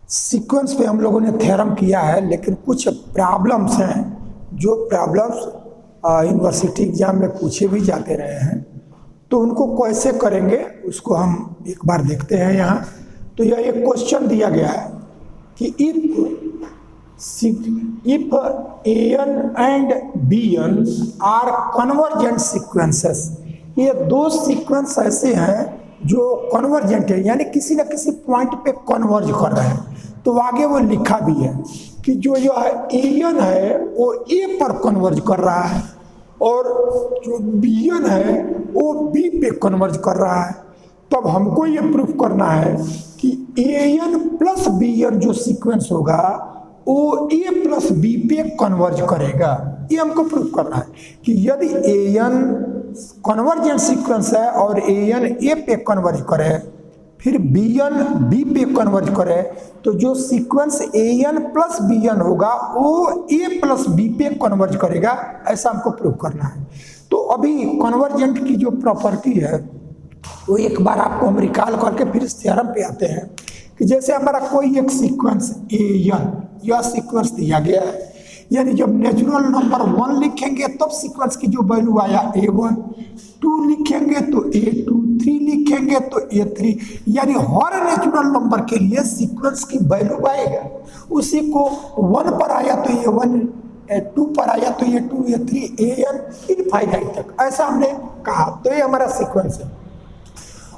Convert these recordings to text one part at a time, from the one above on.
Sequence पे हम लोगों ने थ्योरम किया है, लेकिन कुछ प्रॉब्लम्स हैं जो प्रॉब्लम्स यूनिवर्सिटी एग्जाम में पूछे भी जाते रहे हैं, तो उनको कैसे करेंगे उसको हम एक बार देखते हैं। यहाँ तो यह एक क्वेश्चन दिया गया है कि if an and bn are convergent sequences, ये दो सीक्वेंस ऐसे हैं जो कन्वर्जेंट है, यानी किसी न किसी पॉइंट पे कन्वर्ज कर रहे हैं। तो आगे वो लिखा भी है कि जो एन है वो ए पर कन्वर्ज कर रहा है और जो बीएन है वो बी पे कन्वर्ज कर रहा है। तब हमको ये प्रूफ करना है कि एन प्लस बीएन जो सीक्वेंस होगा वो ए प्लस बी पे कन्वर्ज करेगा। ये हमको प्रूफ करना है कि यदि एन कन्वर्जेंट सीक्वेंस है और एन ए पे कन्वर्ज करे, फिर बीएन बी पे कन्वर्ज करे, तो जो सीक्वेंस एन प्लस बीएन होगा वो ए प्लस बी पे कन्वर्ज करेगा। ऐसा हमको प्रूव करना है। तो अभी कन्वर्जेंट की जो प्रॉपर्टी है वो एक बार आपको हम रिकॉल करके फिर इस थ्योरम पे आते हैं कि जैसे हमारा कोई एक सीक्वेंस एन, यह सीक्वेंस दिया गया है, यानी जब नेचुरल नंबर 1 लिखेंगे तब सीक्वेंस की जो वैल्यू आया A1, 2 लिखेंगे तो A2, 3 लिखेंगे तो A3, यानी हर नेचुरल नंबर के लिए सीक्वेंस की वैल्यू आएगा। उसी को 1 पर आया तो A1, 2 पर आया तो A2, A3, AN इनफाइनाइट तक, ऐसा हमने कहा। तो ये हमारा सीक्वेंस है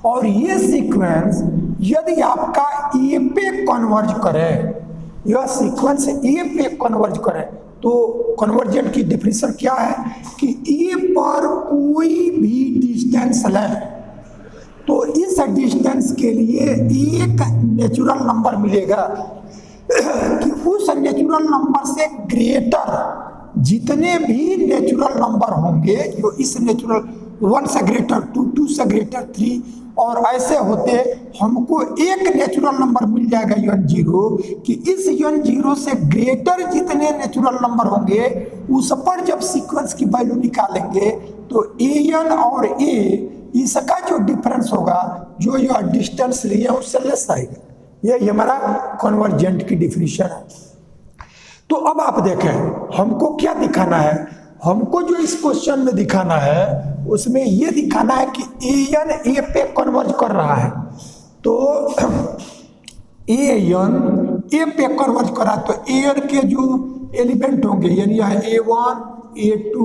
और ये सीक्वेंस यदि आपका ए पे कन्वर्ज करे, यह सीक्वेंस ए पे कन्वर्ज करे, तो कन्वर्जेंट की डेफिनेशन क्या है कि ए पर कोई भी डिस्टेंस लें तो इस डिस्टेंस के लिए एक नेचुरल नंबर मिलेगा कि उस नेचुरल नंबर से ग्रेटर जितने भी नेचुरल नंबर होंगे, जो इस नेचुरल 1 से ग्रेटर 2, 2 से ग्रेटर 3 और ऐसे होते हमको एक नेचुरल नंबर मिल जाएगा n0, कि इस n0 से ग्रेटर जितने नेचुरल नंबर होंगे उस पर जब सीक्वेंस की वैल्यू निकालेंगे तो an और a इसका जो डिफरेंस होगा, जो यह डिस्टेंस लिए उससे लेस आएगा। यही हमारा कन्वर्जेंट की डिफिनीशन है। तो अब आप देखें हमको क्या दिखाना है, हमको जो इस क्वेश्चन में दिखाना है उसमें यह दिखाना है कि एन ए पे कन्वर्ज कर रहा है। तो एन ए पे कन्वर्ज कर रहा है तो एन के जो एलिमेंट होंगे, यानी यह A1, A2,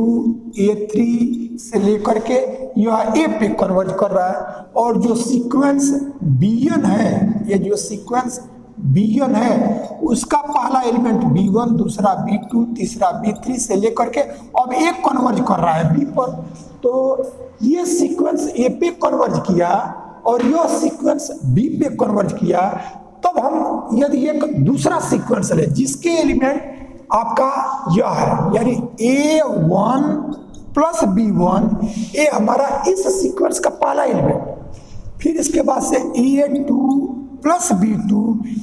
A3 से लेकर के यह ए पे कन्वर्ज कर रहा है। और जो सीक्वेंस बीएन है, ये जो सीक्वेंस बीएन है उसका पहला एलिमेंट B1, दूसरा B2, तीसरा B3 से लेकर के अब एक कन्वर्ज कर रहा है B पर। तो ये सीक्वेंस ए पे कन्वर्ज किया और यह सीक्वेंस B पे कन्वर्ज किया। तब हम यदि एक दूसरा सीक्वेंस ले जिसके एलिमेंट आपका यह है, यानी A1 प्लस B1, ये हमारा इस सीक्वेंस का पहला एलिमेंट, फिर इसके बाद से A2 प्लस B2,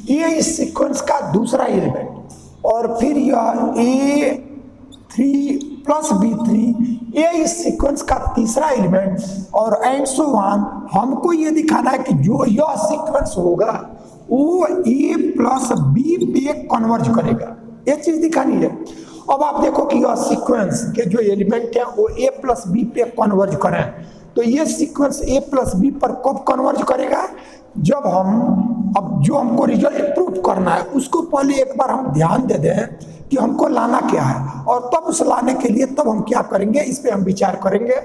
ये इस सीक्वेंस का दूसरा एलिमेंट, और फिर यह A3 प्लस B3, ये इस सीक्वेंस का तीसरा एलिमेंट, और एंड सो ऑन। हमको ये दिखाना है कि जो यह सीक्वेंस होगा वो A प्लस B पे कन्वर्ज करेगा, ये चीज दिखानी है। अब आप देखो कि यह सीक्वेंस के जो एलिमेंट है वो A प्लस B पे कन्वर्ज करें, तो ये सीक्वेंस A प्लस B पर कब कन्वर्ज करेगा, जब हम अब जो हमको रिजल्ट प्रूव करना है उसको पहले एक बार हम ध्यान दे दें कि हमको लाना क्या है, और तब उस लाने के लिए तब हम क्या करेंगे इस पे हम विचार करेंगे।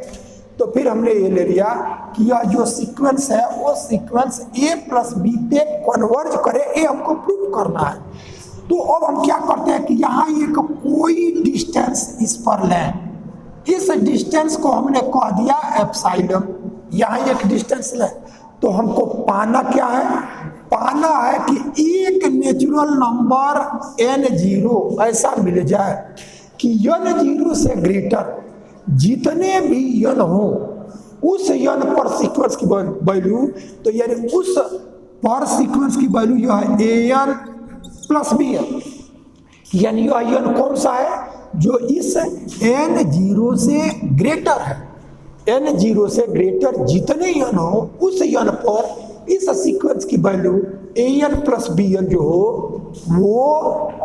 तो फिर हमने ये ले लिया कि यह जो सीक्वेंस है वो सीक्वेंस A प्लस B पे कन्वर्ज करे, ये हमको प्रूव करना है। तो अब हम क्या करते हैं कि यहाँ एक कोई डिस्टेंस इस पर लें, इस डिस्टेंस को हमने कह दिया एप्सिलॉन, यहाँ एक डिस्टेंस लें। तो हमको पाना क्या है, पाना है कि एक नेचुरल नंबर n0 ऐसा मिल जाए कि n0 से ग्रेटर जितने भी n हो उस n पर सीक्वेंस की वैल्यू, तो यानी उस पर सीक्वेंस की वैल्यू यह है an प्लस बी है, यानी यह n कौन सा है, जो इस n0 से ग्रेटर है। n0 से ग्रेटर जितने n हो उस n पर इस सीक्वेंस की वैल्यू an प्लस bn जो हो वो,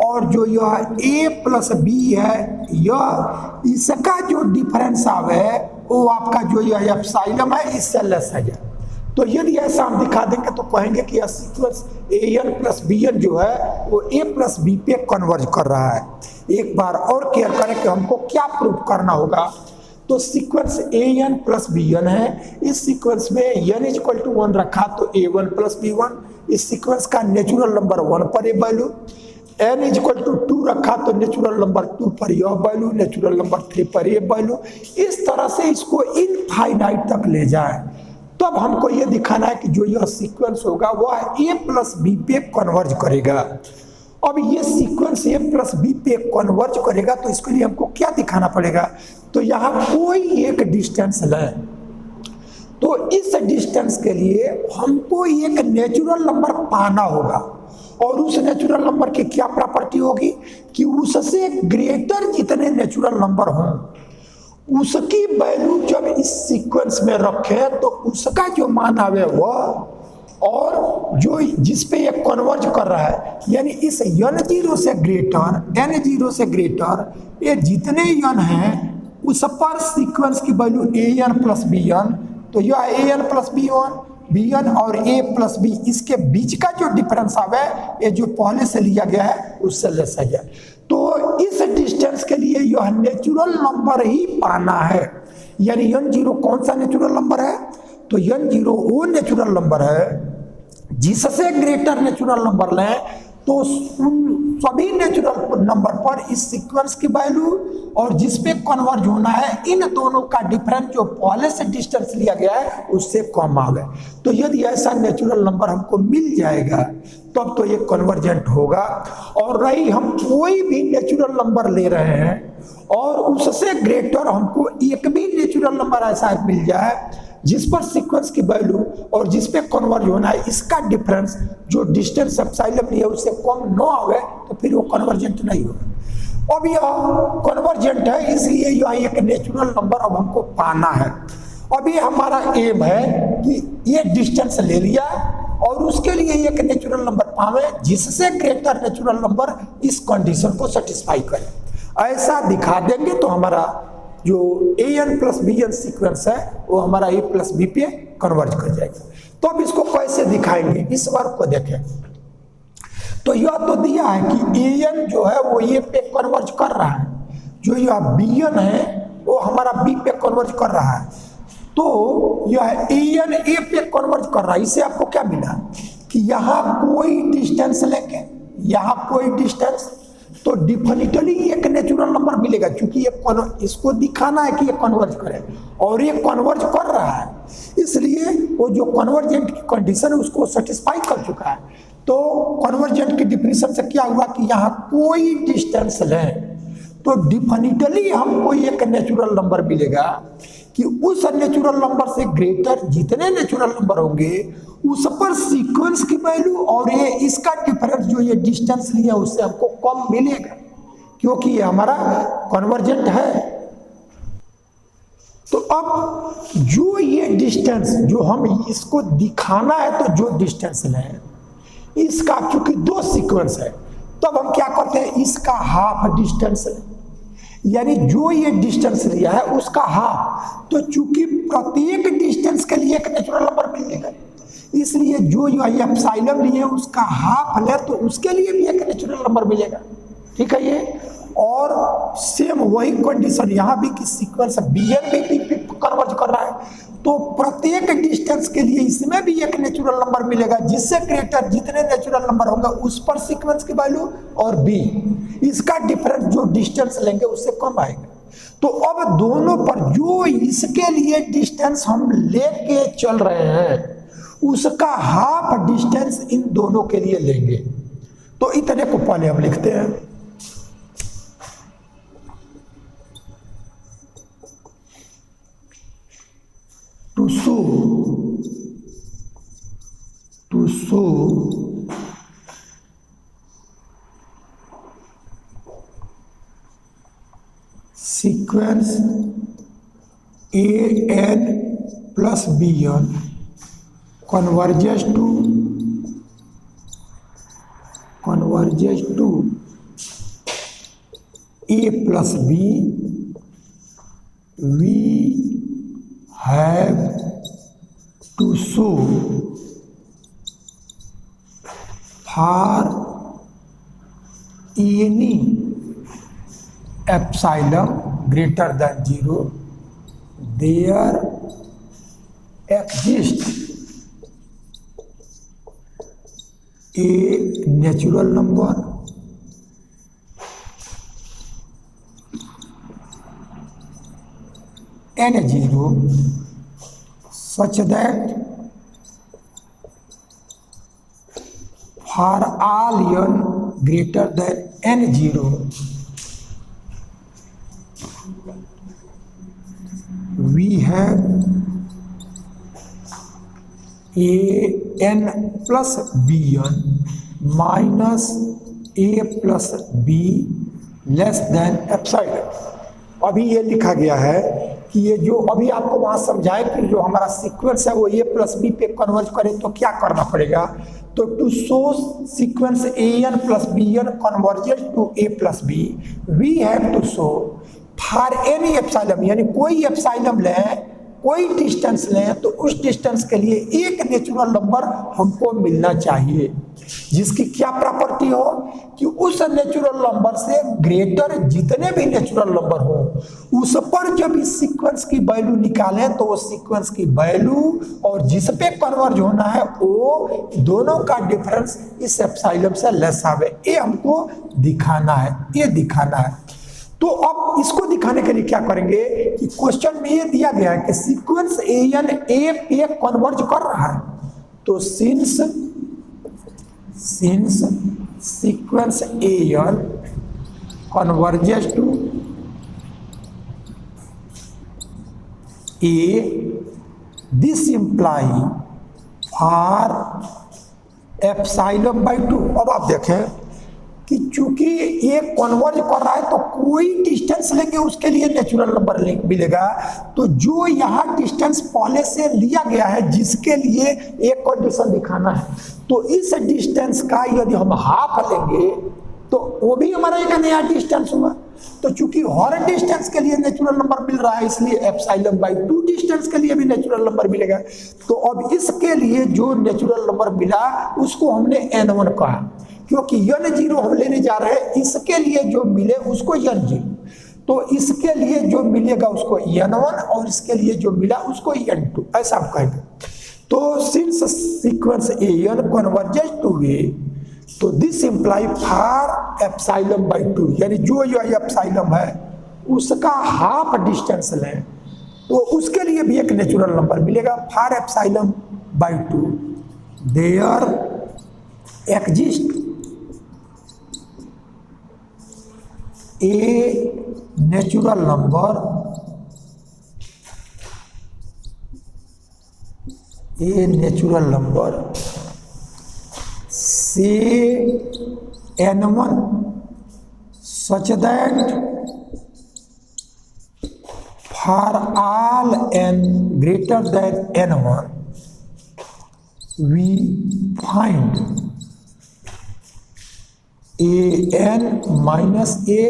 और जो यह a प्लस b है यह, इसका जो डिफरेंस आवे वो आपका जो यह एप्सिलॉन है इससे लेस है। तो यदि ऐसा हम दिखा देंगे तो कहेंगे कि यह सीक्वेंस an प्लस bn जो है वो a प्लस b पे कन्वर्ज कर रहा है। एक बार और केयर करें कि हमको क्या प्रूव करना होगा। तो सीक्वेंस an प्लस bn है, इस सीक्वेंस में n इक्वल टू 1 रखा तो a1 प्लस b1, इस सीक्वेंस का नेचुरल नंबर 1 पर ये वैल्यू, n इक्वल टू 2 रखा तो नेचुरल नंबर 2 पर यह वैल्यू, नेचुरल नंबर 3 पर ये वैल्यू, इस तरह से इसको इनफाइनाइट तक ले जाए। तब हमको ये दिखाना है कि जो यह सीक्वेंस होगा वह a प्लस b पे कन्वर्ज करेगा। अब ये सीक्वेंस a प्लस b पे कन्वर्ज करेगा तो इसके लिए हमको क्या दिखाना पड़ेगा, तो यहाँ कोई एक डिस्टेंस लें। तो इस डिस्टेंस के लिए हमको एक नेचुरल नंबर पाना होगा, और उस नेचुरल नंबर की क्या प्रॉपर्टी होगी कि उससे ग्रेटर जितने नेचुरल नंबर हों उसकी वैल्यू जब इस सीक्वेंस में रखें तो उसका जो मान आवे वह, और जो जिस पे ये कन्वर्ज कर रहा है यानी इस n0 से ग्रेटर, n0 से ग्रेटर ये जितने n हैं उस पर सीक्वेंस की वैल्यू an प्लस bn, तो यह an प्लस bn और a प्लस b इसके बीच का जो डिफरेंस आवे ये जो पहले से लिया गया है उससे लेस है। तो इस डिस्टेंस के लिए यह नेचुरल नंबर ही पाना है, यानी n0 कौन सा नेचुरल नंबर है, तो n0 वो नेचुरल नंबर है जिससे ग्रेटर नेचुरल नंबर लें तो उन सभी नेचुरल नंबर पर इस सीक्वेंस की वैल्यू और जिस पे कन्वर्ज होना है इन दोनों का डिफरेंस जो पहले से डिस्टेंस लिया गया है उससे कम आ गए। तो यदि ऐसा नेचुरल नंबर हमको मिल जाएगा तब तो ये कन्वर्जेंट होगा। और रही हम कोई भी नेचुरल नंबर ले रहे हैं और उससे ग्रेटर हमको एक भी नेचुरल नंबर ऐसा मिल जाए जिस पर सीक्वेंस की वैल्यू और जिस पे कन्वर्ज होना है इसका डिफरेंस जो डिस्टेंस एप्सिलॉन है उससे कम न आवे तो फिर वो कन्वर्जेंट नहीं होगा। अब यह कन्वर्जेंट है इसलिए यह एक नेचुरल नंबर अब हमको पाना है। अभी हमारा एम है कि ये डिस्टेंस ले लिया और उसके लिए एक नेचुरल नंबर पावे जिससे ग्रेटर नेचुरल नंबर इस कंडीशन को सेटिस्फाई करे। ऐसा दिखा देंगे तो हमारा जो an प्लस bn सीक्वेंस है वो हमारा a प्लस b पे कन्वर्ज कर जाएगा। तो अब इसको कैसे दिखाएंगे इस वर्क को देखें। तो यह तो दिया है कि an जो है वो a पे कन्वर्ज कर रहा है, जो यह bn है वो हमारा b पे कन्वर्ज कर रहा है। तो यह an a पे कन्वर्ज कर रहा है, इससे आपको क्या मिला कि यहाँ कोई डिस्टेंस लेंगे, यहाँ कोई डिस्टेंस, तो डिफिनिटली एक नेचुरल नंबर मिलेगा क्योंकि ये इसको दिखाना है कि ये कन्वर्ज करे और ये कन्वर्ज कर रहा है, इसलिए वो जो कन्वर्जेंट की कंडीशन है उसको सेटिस्फाई कर चुका है। तो कन्वर्जेंट की डिफिनीशन से क्या हुआ कि यहाँ कोई डिस्टेंस लें तो डिफिनिटली हमको एक नेचुरल नंबर मिलेगा कि उस नेचुरल नंबर से ग्रेटर जितने नेचुरल नंबर होंगे उस पर सीक्वेंस की वैल्यू और ये इसका डिफरेंस जो ये डिस्टेंस लिया उससे हमको कम मिलेगा क्योंकि ये हमारा कन्वर्जेंट है। तो अब जो ये डिस्टेंस जो हम इसको दिखाना है तो जो डिस्टेंस लें इसका क्योंकि दो सीक्वेंस है तब हम क्या करते हैं इसका हाफ डिस्टेंस लें, यानी जो ये डिस्टेंस लिया है उसका हाफ। तो चूंकि प्रत्येक डिस्टेंस के लिए एक नेचुरल नंबर मिलेगा इसलिए जो एप्सिलॉन लिए उसका हाफ ले तो उसके लिए भी एक नेचुरल नंबर मिलेगा। ठीक है ये, और सेम वही कंडीशन यहाँ भी कि सीक्वेंस bn भी कन्वर्ज कर रहा है तो प्रत्येक डिस्टेंस के लिए इसमें भी एक नेचुरल नंबर मिलेगा जिससे ग्रेटर जितने नेचुरल नंबर होंगे उस पर सीक्वेंस की वैल्यू और b इसका डिफरेंस जो डिस्टेंस लेंगे उससे कम आएगा। तो अब दोनों पर जो इसके लिए डिस्टेंस हम लेके चल रहे हैं उसका हाफ डिस्टेंस इन दोनों के लिए लेंगे। तो इतने को पहले हम लिखते हैं, to show sequence an plus bn converges to a plus b, we have to show for any epsilon greater than 0 there exists a natural number n0 such that for all n greater than n0 we have a n plus bn minus a plus b less than epsilon. अभी ये लिखा गया है कि ये जो अभी आपको वहां समझाए कि जो हमारा सीक्वेंस है वो a प्लस बी पे कन्वर्ज करे तो क्या करना पड़ेगा। तो to show sequence a n plus B n converges to a plus B we have to show for any epsilon, यानी कोई एप्सिलॉन लें, कोई डिस्टेंस लें तो उस डिस्टेंस के लिए एक नेचुरल नंबर हमको मिलना चाहिए जिसकी क्या प्रॉपर्टी हो कि उस नेचुरल नंबर से ग्रेटर जितने भी नेचुरल नंबर हो उस पर जब इस सीक्वेंस की वैल्यू निकालें तो वो सीक्वेंस की वैल्यू और जिस पे कन्वर्ज होना है वो दोनों का डिफरेंस इस एप्सिलॉन से लेस आवे। ये हमको दिखाना है, ये दिखाना है। तो अब इसको दिखाने के लिए क्या करेंगे कि क्वेश्चन में ये दिया गया है कि सीक्वेंस an a पे कन्वर्ज कर रहा है, तो since sequence an converges to a, this imply for epsilon by 2। अब आप देखें कि चूंकि ये कन्वर्ज कर रहा है तो कोई डिस्टेंस लेंगे उसके लिए नेचुरल नंबर मिलेगा। तो जो यहाँ डिस्टेंस पहले से लिया गया है जिसके लिए एक कंडीशन दिखाना है, तो इस डिस्टेंस का यदि हम हाफ लेंगे तो वो भी हमारा एक नया डिस्टेंस हुआ। तो चूंकि हर डिस्टेंस के लिए नेचुरल नंबर मिल रहा है इसलिए एप्सिलॉन बाई 2 डिस्टेंस के लिए भी नेचुरल नंबर मिलेगा। तो अब इसके लिए जो नेचुरल नंबर मिला उसको हमने n1 कहा, क्योंकि n0 हम लेने जा रहे हैं, इसके लिए जो मिले उसको n0, तो इसके लिए जो मिलेगा उसको n1 और इसके लिए जो मिला उसको n2, ऐसा आप कहेंगे। तो since sequence an converges to a, तो this imply for epsilon by 2, यानी जो एप्सिलॉन है उसका हाफ डिस्टेंस लें तो उसके लिए भी एक नेचुरल नंबर मिलेगा। For epsilon by 2 there exist a natural number say n1 such that for all n greater than n1 we find an minus a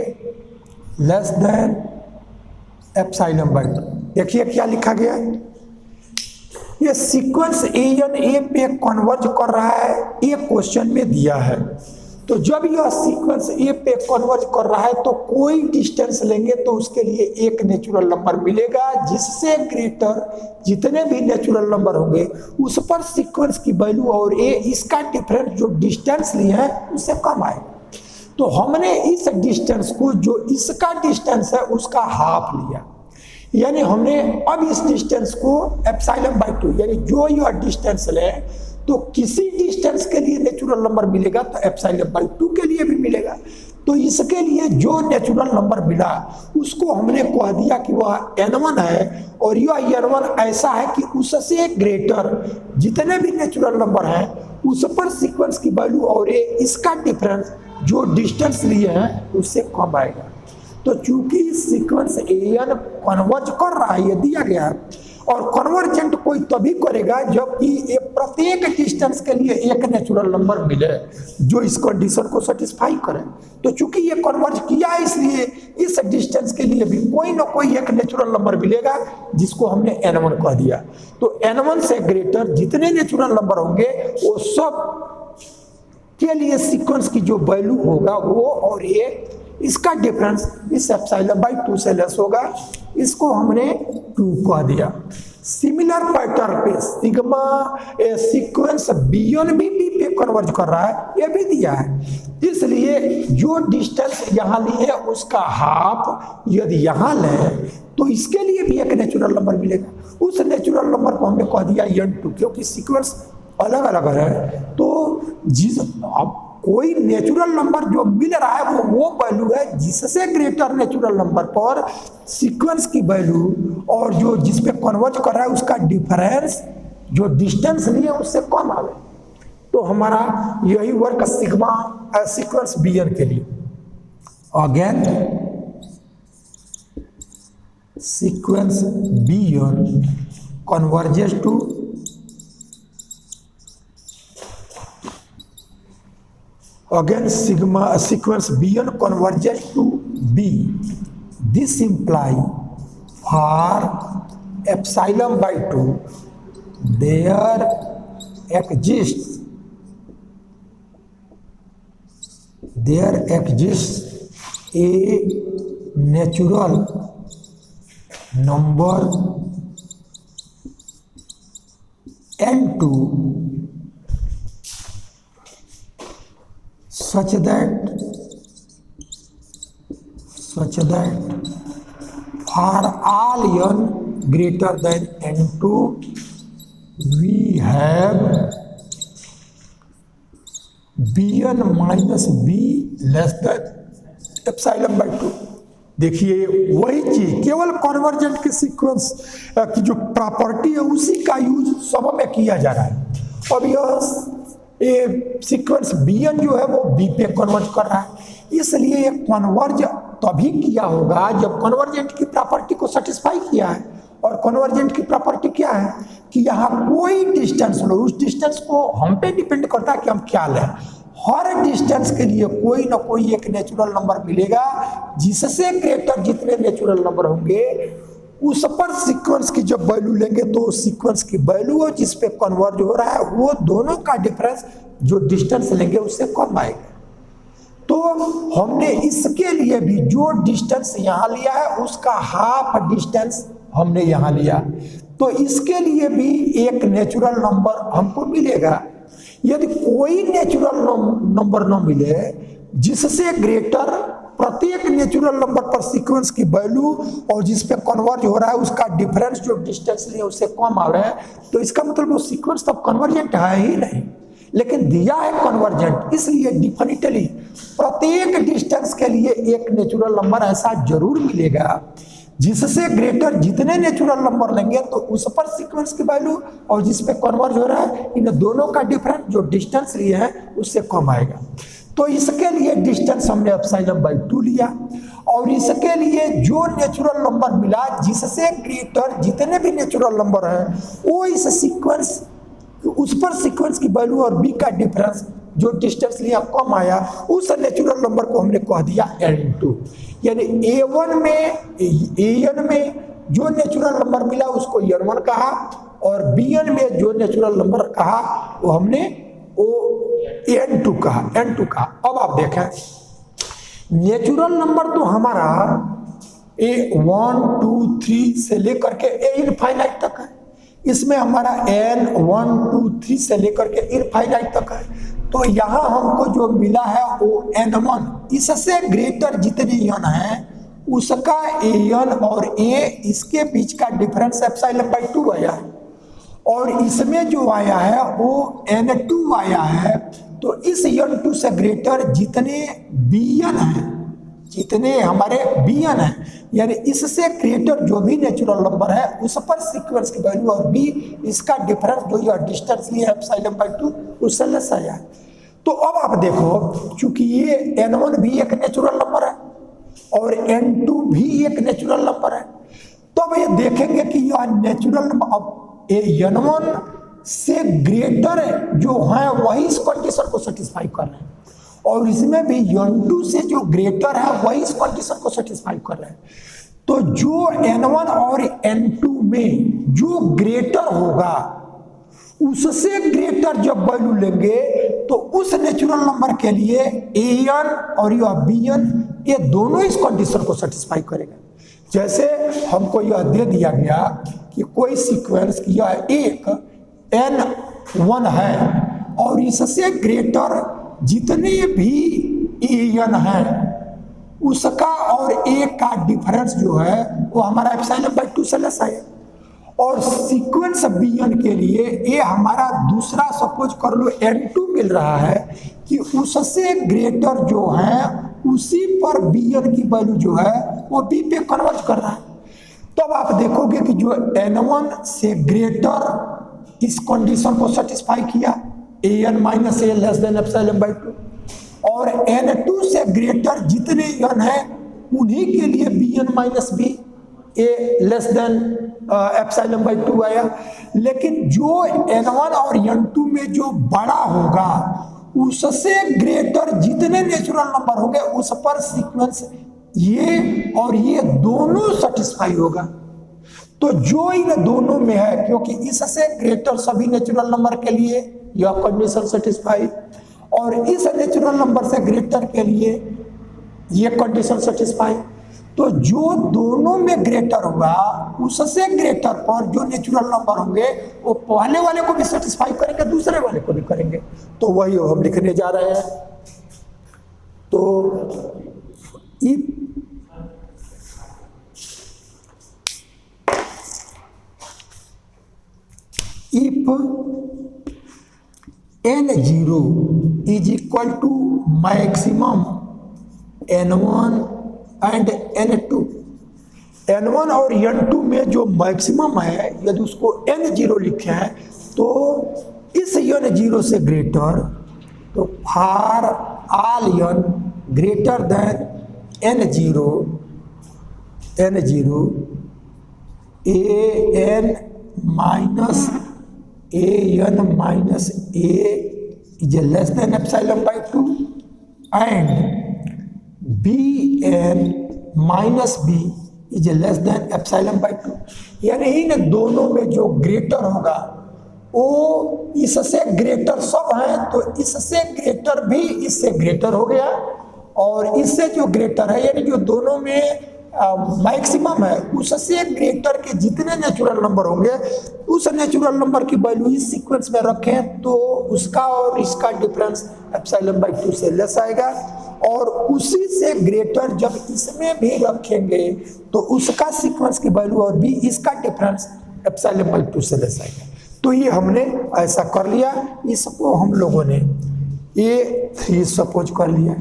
less than epsilon by 2। देखिए क्या लिखा गया है, ये सीक्वेंस an a पे converge कर रहा है, ये क्वेश्चन में दिया है। तो जब यह सीक्वेंस a पे कन्वर्ज कर रहा है तो कोई डिस्टेंस लेंगे तो उसके लिए एक नेचुरल नंबर मिलेगा जिससे ग्रेटर जितने भी नेचुरल नंबर होंगे उस पर सीक्वेंस की वैल्यू और a इसका डिफरेंस जो डिस्टेंस लिया है उससे कम आएगा। तो हमने इस डिस्टेंस को जो इसका डिस्टेंस है उसका हाफ लिया, यानी हमने अब इस डिस्टेंस को एप्सिलॉन बाई 2, यानी जो यह डिस्टेंस ले तो किसी डिस्टेंस के लिए नेचुरल नंबर मिलेगा तो एप्सिलॉन बाई 2 के लिए भी मिलेगा। तो इसके लिए जो नेचुरल नंबर मिला उसको हमने कह दिया कि वह n1 है और यह n1 ऐसा है कि उससे ग्रेटर जितने भी नेचुरल नंबर हैं उस पर सीक्वेंस की वैल्यू और इसका डिफरेंस जो डिस्टेंस लिए हैं उससे कम आएगा। तो चूंकि सीक्वेंस an कन्वर्ज कर रहा है ये दिया गया है, और कन्वर्जेंट कोई तभी करेगा जबकि ये प्रत्येक डिस्टेंस के लिए एक नेचुरल नंबर मिले जो इस कंडीशन को सेटिस्फाई करे। तो चूंकि ये कन्वर्ज किया है इसलिए इस डिस्टेंस के लिए भी कोई ना कोई एक नेचुरल नंबर मिलेगा जिसको हमने n1 कह दिया। तो n1 से ग्रेटर जितने नेचुरल नंबर होंगे वो सब के लिए सीक्वेंस की जो वैल्यू होगा वो और ये इसका डिफरेंस इस एप्सिलॉन बाई 2 से लेस होगा, इसको हमने 2 कह दिया। सिमिलर पैटर्न पे सिग्मा सीक्वेंस B1 भी B पे कन्वर्ज कर रहा है, ये भी दिया है। इसलिए जो डिस्टेंस यहाँ ली है उसका हाफ यदि यहाँ ले तो इसके लिए भी एक नेचुरल नंबर मिलेगा। उस नेचुरल नंबर को हमने कह दिया n2, क्योंकि सीक्वेंस अलग अलग है। तो जिस अब कोई नेचुरल नंबर जो मिल रहा है वो वैल्यू है जिससे ग्रेटर नेचुरल नंबर पर सीक्वेंस की वैल्यू और जो जिस पे कन्वर्ज कर रहा है उसका डिफरेंस जो डिस्टेंस लिए उससे कम आवे। तो हमारा यही वर्क सिग्मा सीक्वेंस B1 के लिए। Again sequence B1 converges to again sigma sequence B1 converges to B. This imply for epsilon by 2 there exists a natural number n2 such that for all n greater than n2 we have B1 minus B less than epsilon by 2। देखिए वही चीज केवल convergent के sequence की जो property है उसी का यूज सब में किया जा रहा है। अब ये सीक्वेंस B1 जो है वो B पे कन्वर्ज कर रहा है, इसलिए ये कन्वर्ज तभी किया होगा जब कन्वर्जेंट की प्रॉपर्टी को सेटिस्फाई किया है। और कन्वर्जेंट की प्रॉपर्टी क्या है कि यहाँ कोई डिस्टेंस लो, उस डिस्टेंस को हम पे डिपेंड करता है कि हम क्या लें। हर डिस्टेंस के लिए कोई ना कोई एक नेचुरल नंबर मिलेगा जिससे ग्रेटर जितने नेचुरल नंबर होंगे उस पर सीक्वेंस की जब वैल्यू लेंगे तो सीक्वेंस की वैल्यू और जिस पे कन्वर्ज हो रहा है वो दोनों का डिफरेंस जो डिस्टेंस लेंगे उससे कम आएगा। तो हमने इसके लिए भी जो डिस्टेंस यहाँ लिया है उसका हाफ डिस्टेंस हमने यहाँ लिया, तो इसके लिए भी एक नेचुरल नंबर हमको मिलेगा। यदि कोई नेचुरल नंबर न मिले जिससे ग्रेटर प्रत्येक नेचुरल नंबर पर सीक्वेंस की वैल्यू और जिस पे कन्वर्ज हो रहा है उसका डिफरेंस जो डिस्टेंस लिए उससे कम आ रहा है, तो इसका मतलब वो सीक्वेंस तब कन्वर्जेंट है ही नहीं। लेकिन दिया है कन्वर्जेंट, इसलिए डिफिनिटली प्रत्येक डिस्टेंस के लिए एक नेचुरल नंबर ऐसा जरूर मिलेगा जिससे ग्रेटर जितने नेचुरल नंबर लेंगे तो उस पर सीक्वेंस की वैल्यू और जिस पे कन्वर्ज हो रहा है इन दोनों का डिफरेंस जो डिस्टेंस लिए है उससे कम आएगा। तो इसके लिए डिस्टेंस हमने एप्सिलॉन बाई 2 लिया और इसके लिए जो नेचुरल नंबर मिला जिससे ग्रेटर जितने भी नेचुरल नंबर है वो इस सीक्वेंस उस पर सीक्वेंस की वैल्यू और बी का डिफरेंस जो डिस्टेंस लिया कम आया उस नेचुरल नंबर को हमने कह दिया n2। यानी an में जो नेचुरल नंबर मिला उसको n1 कहा और bn में जो नेचुरल नंबर कहा वो हमने n2 कहा। अब आप देखें नेचुरल नंबर तो हमारा 1 2 3 से लेकर के इनफाइनाइट तक है, इसमें हमारा n 1 2 3 से लेकर के इनफाइनाइट तक है। तो यहाँ हमको जो मिला है वो n1, इससे ग्रेटर जितने n है उसका an और a इसके बीच का डिफरेंस एप्सिलॉन बाई 2 आया है और इसमें जो आया है वो n2 आया है। तो इस n2 से ग्रेटर जितने bn है जितने हमारे bn है यानी इससे ग्रेटर जो भी नेचुरल नंबर है उस पर सीक्वेंस की वैल्यू और b इसका डिफरेंस जो यह डिस्टेंस लिया है एप्सिलॉन बाई 2 उससे लेस आया है। तो अब आप देखो चूंकि ये n1 भी एक नेचुरल नंबर है और n2 भी एक नेचुरल नंबर है, तो अब ये देखेंगे कि यह नेचुरल नंबर अब n1 से ग्रेटर जो है वही इस कंडीशन को सेटिस्फाई कर रहे हैं, और इसमें भी n2 से जो ग्रेटर है वही इस कंडीशन को सेटिस्फाई कर रहे हैं। तो जो n1 और n2 में जो ग्रेटर होगा उससे ग्रेटर जब वैल्यू लेंगे तो उस नेचुरल नंबर के लिए an और यह bn ये दोनों इस कंडीशन को सेटिस्फाई करेगा। जैसे हमको यह दे दिया गया कि कोई सीक्वेंस यह एक n1 है और इससे ग्रेटर जितने भी an है उसका और a का डिफरेंस जो है वो हमारा एप्सिलॉन बाय 2 से लेस है, और सीक्वेंस bn के लिए ये हमारा दूसरा सपोज कर लो n2 मिल रहा है कि उससे ग्रेटर जो है उसी पर bn की वैल्यू जो है वो b पे कन्वर्ट कर रहा है। तो अब आप देखोगे कि जो n1 से ग्रेटर इस कंडीशन को सेटिस्फाई किया an minus a less than epsilon bye 2, और n2 से ग्रेटर जितने n है उन्हीं के लिए bn minus b a less than epsilon bye 2 आया। लेकिन जो n1 और n2 में जो बड़ा होगा उससे ग्रेटर जितने नेचुरल नंबर होंगे उस पर सीक्वेंस ये और ये दोनों सेटिस्फाई होगा। तो जो इन दोनों में है, क्योंकि इससे ग्रेटर सभी नेचुरल नंबर के लिए यह कंडीशन सेटिस्फाई और इस नेचुरल नंबर से ग्रेटर के लिए ये कंडीशन सेटिस्फाई, तो जो दोनों में ग्रेटर होगा उससे ग्रेटर पर जो नेचुरल नंबर होंगे वो पहले वाले को भी सेटिस्फाई करेंगे दूसरे वाले को भी करेंगे। तो वही हम लिखने जा रहे हैं। तो if n0 is equal to maximum n1 and n2, n1 और n2 में जो मैक्सिमम है यदि उसको n0 लिखे हैं तो इस n0 से ग्रेटर, तो for all n greater than n0 an minus an minus a is less than epsilon by 2 and bn minus b is less than epsilon by 2। यानी इन दोनों में जो ग्रेटर होगा वो इससे ग्रेटर सब है, तो इससे ग्रेटर भी इससे ग्रेटर हो गया, और इससे जो ग्रेटर है यानी जो दोनों में मैक्सिमम है उससे ग्रेटर के जितने नेचुरल नंबर होंगे उस नेचुरल नंबर की वैल्यू इस सीक्वेंस में रखें तो उसका और इसका डिफरेंस एप्सिलॉन बाय 2 से लेस आएगा, और उसी से ग्रेटर जब इसमें भी रखेंगे तो उसका सीक्वेंस की वैल्यू और भी इसका डिफरेंस एप्सिलॉन बाय 2 से लेस आएगा। तो ये हमने ऐसा कर लिया, इसको हम लोगों ने ये 3 सपोज कर लिया,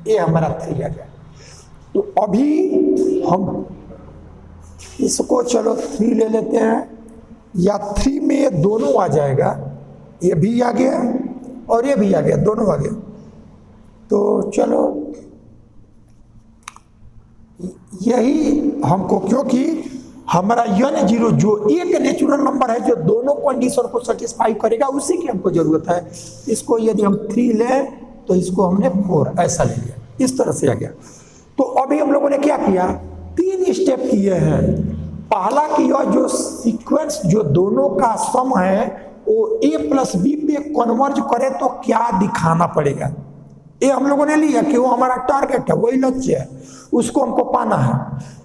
ये हमारा 3 आ गया। तो अभी हम इसको चलो 3 ले लेते हैं, या 3 में ये दोनों आ जाएगा, ये भी आ गया और ये भी आ गया, दोनों आ गया। तो चलो यही हमको, क्योंकि हमारा n0 जो एक नेचुरल नंबर है जो दोनों कंडीशन को सेटिस्फाई करेगा उसी की हमको जरूरत है। इसको यदि हम 3 लें तो इसको हमने 4 ऐसा ले लिया, इस तरह से आ गया। तो अभी हम लोगों ने क्या किया, 3 स्टेप किए हैं। पहला कि यह जो सीक्वेंस जो दोनों का सम है वो a प्लस बी पे कन्वर्ज करे तो क्या दिखाना पड़ेगा, ये हम लोगों ने लिया कि वो हमारा टारगेट है, वही लक्ष्य है, उसको हमको पाना है।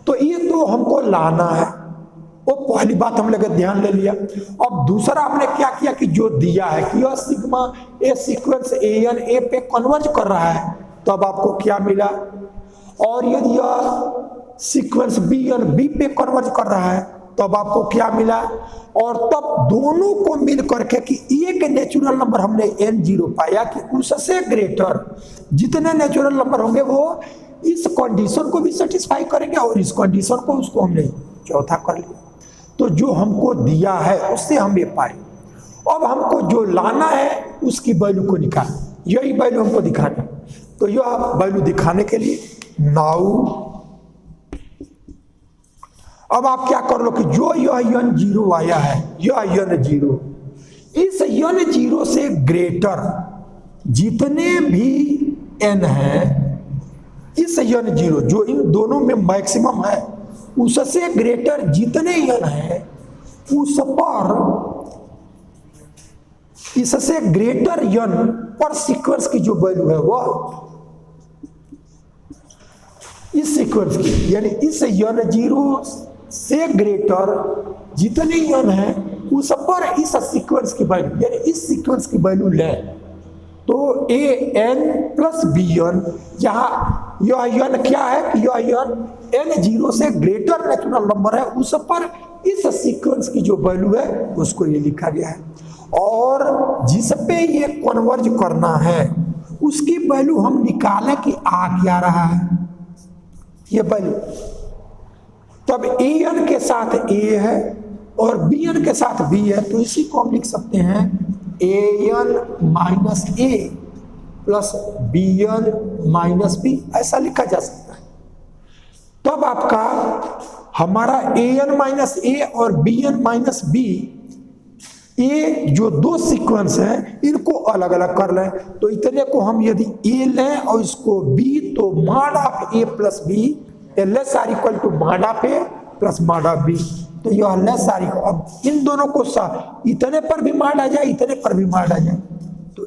तो ये तो हमको लाना है, वो पहली बात हम लोग ध्यान ले लिया। अब दूसरा हमने क्या किया कि जो दिया है कि यह sigma A sequence an a पे कन्वर्ज कर रहा है, तो अब आपको क्या मिला, और यदि यह सीक्वेंस bn b पे कन्वर्ज कर रहा है तो अब आपको क्या मिला, और तब दोनों को मिल करके कि एक नेचुरल नंबर हमने n0 पाया कि उससे ग्रेटर जितने नेचुरल नंबर होंगे वो इस कंडीशन को भी सेटिस्फाई करेंगे, और इस कंडीशन को उसको हमने चौथा कर लिया। तो जो हमको दिया है उससे हम ये पाए। अब हमको जो लाना है उसकी वैल्यू को निकाल, यही वैल्यू हमको दिखाना। तो यह वैल्यू दिखाने के लिए नाउ अब आप क्या कर लो कि जो यह n जीरो आया है, यह n जीरो, इस n जीरो से ग्रेटर जितने भी n है, इस n जीरो जो इन दोनों में मैक्सिमम है, उससे ग्रेटर जितने n है, उस पर इससे ग्रेटर n पर सीक्वेंस की जो वैल्यू है वह इस सीक्वेंस की, यानी इस n जीरो से ग्रेटर जितने n है उस पर इस सीक्वेंस की वैल्यू, यानी इस सीक्वेंस की वैल्यू ले, तो an प्लस bn, यहाँ यह n क्या है कि यह n जीरो से ग्रेटर नेचुरल नंबर है, उस पर इस सीक्वेंस की जो वैल्यू है उसको ये लिखा गया है। और जिस पे ये कन्वर्ज करना है उसकी वैल्यू हम निकालें कि आ क्या रहा है, ये वैल्यू, तब an के साथ a है और bn के साथ b है, तो इसी को हम लिख सकते हैं an minus a plus bn minus b, ऐसा लिखा जा सकता है। तब आपका हमारा an माइनस a और bn माइनस b, ये जो दो सीक्वेंस हैं इनको अलग अलग कर लें, तो इतने को हम यदि a लें और इसको b, तो mod of a plus b less or equal to mod of a plus mod of b, तो यह लेस आर इक्वल, अब इन दोनों को इतने पर भी मॉड आ जाए, इतने पर भी मॉड आ जाए, तो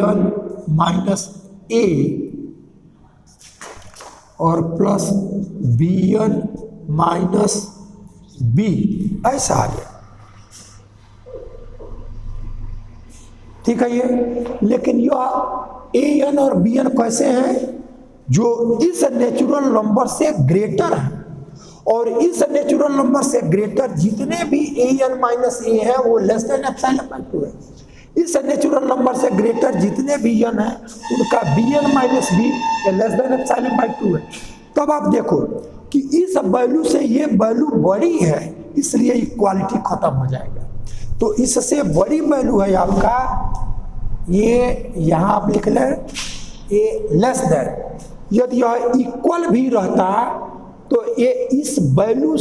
an माइनस a और प्लस bn माइनस b, ऐसा आ गया। ठीक है ये, लेकिन यह an और bn कैसे हैं, जो इस नेचुरल नंबर से ग्रेटर है, और इस नेचुरल नंबर से ग्रेटर जितने भी an माइनस a है वो लेस देन एप्सिलॉन बाय 2 है। इस नेचुरल नंबर से ग्रेटर जितने भी n है उनका bn minus b less than epsilon bye 2 है। तब आप देखो कि इस वैल्यू से ये वैल्यू बड़ी है, इसलिए इक्वालिटी खत्म हो जाएगा। तो इससे बड़ी वैल्यू है आपका ये, यहाँ आप लिख लें ए लेस देन, यदि यह इक्वल भी रहता तो ये इस वैल्यू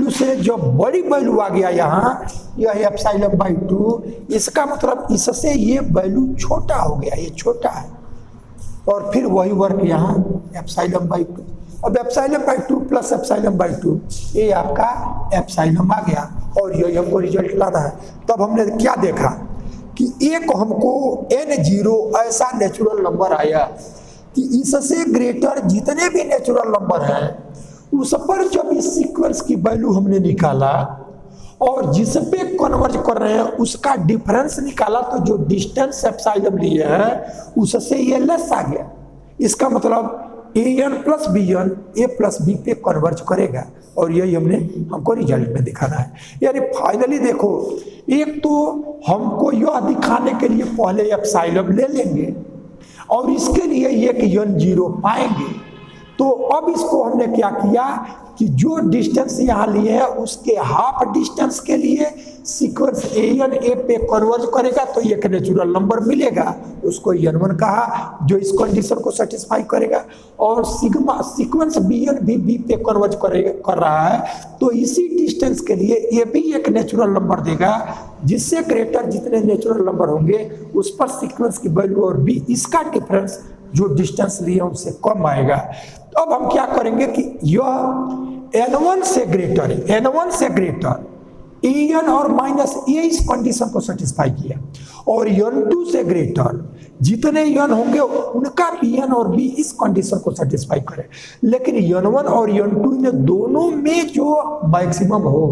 से जो बड़ी वैल्यू आ गया यहाँ, यह एप्सिलॉन बाय 2, इसका मतलब इससे ये वैल्यू छोटा हो गया, ये छोटा है, और फिर वही वर्क यहाँ एप्सिलॉन बाय 2। अब epsilon bye 2 plus epsilon bye 2, ये आपका एप्सिलॉन आ गया, और यही हमको रिजल्ट लाना है। तब हमने क्या देखा कि एक हमको n जीरो ऐसा नेचुरल नंबर आया कि इससे ग्रेटर जितने भी नेचुरल नंबर हैं उस पर जब इस सीक्वेंस की वैल्यू हमने निकाला और जिस पे कन्वर्ज कर रहे हैं उसका डिफरेंस निकाला, तो जो डिस्टेंस एप्सिलॉन लिए है उससे ये लेस आ गया। इसका मतलब an plus bn a plus b पे कन्वर्ज करेगा, और यही हमको रिजल्ट में दिखाना है। यानी फाइनली देखो, एक तो हमको यह दिखाने के लिए पहले एप्सिलॉन ले लेंगे और इसके लिए एक n जीरो पाएंगे, तो अब इसको हमने क्या किया कि जो डिस्टेंस यहाँ लिए है उसके हाफ डिस्टेंस के लिए सीक्वेंस an a पे कन्वर्ज करेगा तो एक नेचुरल नंबर मिलेगा, उसको n1 कहा, जो इस कंडीशन को सेटिस्फाई करेगा। और सिग्मा सीक्वेंस bn भी b पे कन्वर्ज कर रहा है, तो इसी डिस्टेंस के लिए ये भी एक नेचुरल नंबर देगा, जिससे ग्रेटर जितने नेचुरल नंबर होंगे उस पर सीक्वेंस की वैल्यू और b इसका डिफरेंस जो डिस्टेंस लिए उनसे कम आएगा। तो अब हम क्या करेंगे कि यह n1 से ग्रेटर है, n1 से ग्रेटर an और माइनस a इस कंडीशन को सेटिस्फाई किया, और n2 से ग्रेटर जितने n होंगे उनका bn और b इस कंडीशन को सेटिस्फाई करे। लेकिन n1 और n2 ने दोनों में जो मैक्सिमम हो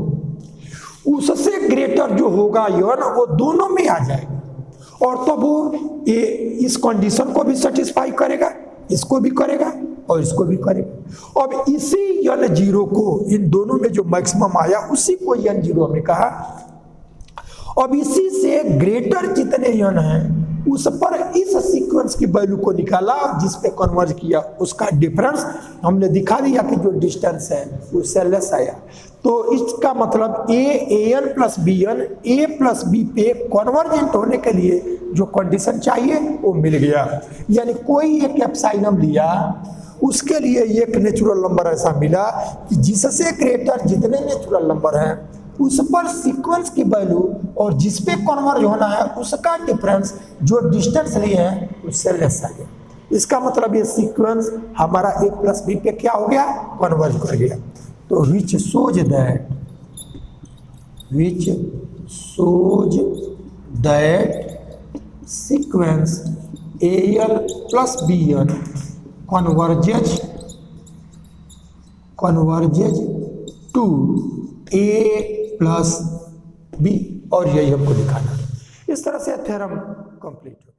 उससे ग्रेटर जो होगा n वो दोनों में आ जाएगा, और तब तो वो इस कंडीशन को भी सेटिस्फाई करेगा, इसको भी करेगा और इसको भी करेगा। अब इसी n जीरो को, इन दोनों में जो मैक्सिमम आया उसी को n जीरो हमने कहा। अब इसी से ग्रेटर जितने n हैं उस पर इस सीक्वेंस की वैल्यू को निकाला, जिस पे कन्वर्ज किया उसका डिफरेंस हमने दिखा दिया कि जो डिस्टेंस है उससे लेस आया। तो इसका मतलब an plus bn a plus b पे कन्वर्जेंट होने के लिए जो कंडीशन चाहिए वो मिल गया। यानी कोई एक एप्सिलॉन लिया उसके लिए एक नेचुरल नंबर ऐसा मिला कि जिससे ग्रेटर जितने नेचुरल नंबर हैं उस पर सीक्वेंस की वैल्यू और जिस पे कन्वर्ज होना है उसका डिफरेंस जो डिस्टेंस लिए है उससे लेस आ गया। इसका मतलब ये सीक्वेंस हमारा a प्लस बी पे क्या हो गया, कन्वर्ज कर गया। तो which shows that sequence AL plus BN converges to A plus B, और यही हमको दिखाना है। इस तरह से थ्योरम कंप्लीट हो।